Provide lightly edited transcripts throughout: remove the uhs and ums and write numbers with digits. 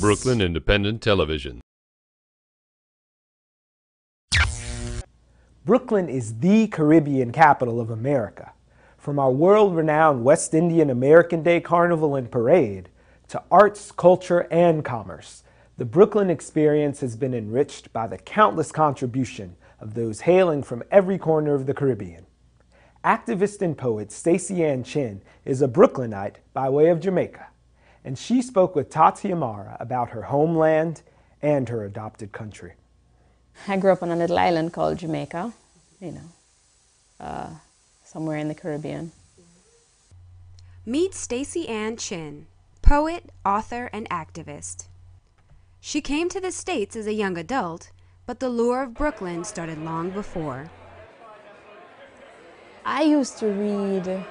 Brooklyn Independent Television. Brooklyn is the Caribbean capital of America. From our world-renowned West Indian American Day Carnival and Parade to arts, culture, and commerce, the Brooklyn experience has been enriched by the countless contribution of those hailing from every corner of the Caribbean. Activist and poet Staceyann Chin is a Brooklynite by way of Jamaica, and she spoke with Tati Amara about her homeland and her adopted country. I grew up on a little island called Jamaica, somewhere in the Caribbean. Meet Staceyann Chinn, poet, author, and activist. She came to the States as a young adult, but the lure of Brooklyn started long before. I used to read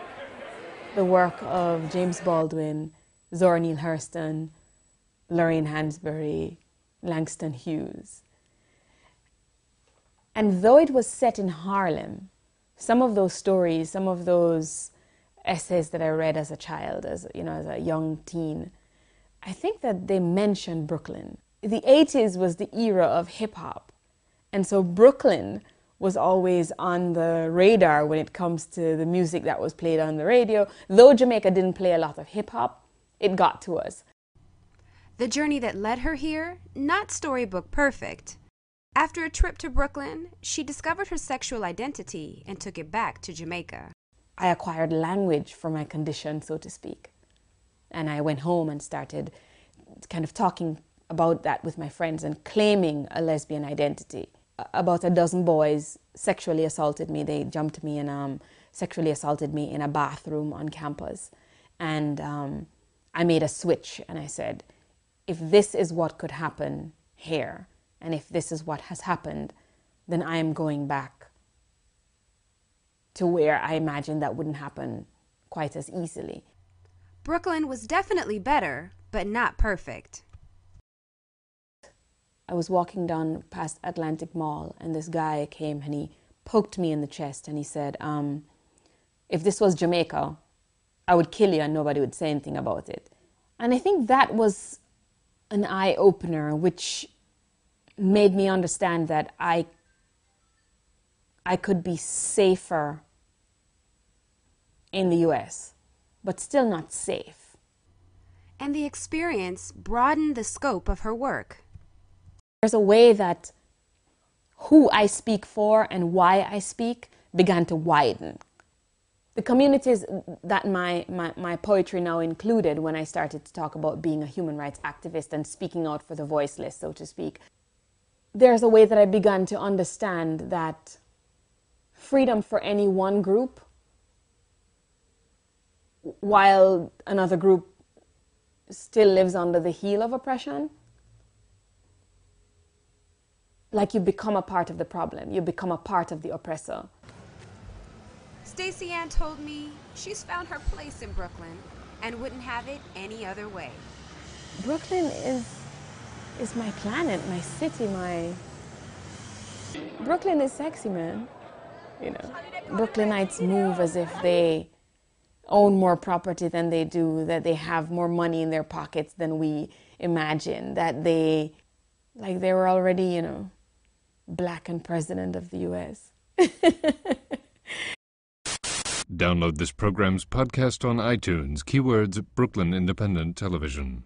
the work of James Baldwin, Zora Neale Hurston, Lorraine Hansberry, Langston Hughes. And though it was set in Harlem, some of those stories, some of those essays that I read as a child, as a young teen, I think that they mentioned Brooklyn. The 80s was the era of hip-hop, and so Brooklyn was always on the radar when it comes to the music that was played on the radio. Though Jamaica didn't play a lot of hip-hop, it got to us. The journey that led her here, not storybook perfect. After a trip to Brooklyn, she discovered her sexual identity and took it back to Jamaica. I acquired language for my condition, so to speak. And I went home and started kind of talking about that with my friends and claiming a lesbian identity. About a dozen boys sexually assaulted me. They jumped me and sexually assaulted me in a bathroom on campus. And I made a switch and I said, if this is what could happen here, and if this is what has happened, then I am going back to where I imagined that wouldn't happen quite as easily. Brooklyn was definitely better, but not perfect. I was walking down past Atlantic Mall and this guy came and he poked me in the chest and he said, if this was Jamaica, I would kill you and nobody would say anything about it. And I think that was an eye-opener, which made me understand that I could be safer in the US, but still not safe. And the experience broadened the scope of her work. There's a way that who I speak for and why I speak began to widen. The communities that my poetry now included when I started to talk about being a human rights activist and speaking out for the voiceless, so to speak, there's a way that I began to understand that freedom for any one group, while another group still lives under the heel of oppression, like you become a part of the problem, you become a part of the oppressor. Staceyann told me she's found her place in Brooklyn and wouldn't have it any other way. Brooklyn is my planet, my city, Brooklyn is sexy, man. Brooklynites move as if they own more property than they do, that they have more money in their pockets than we imagine, that they were already, black and president of the US. Download this program's podcast on iTunes. Keywords Brooklyn Independent Television.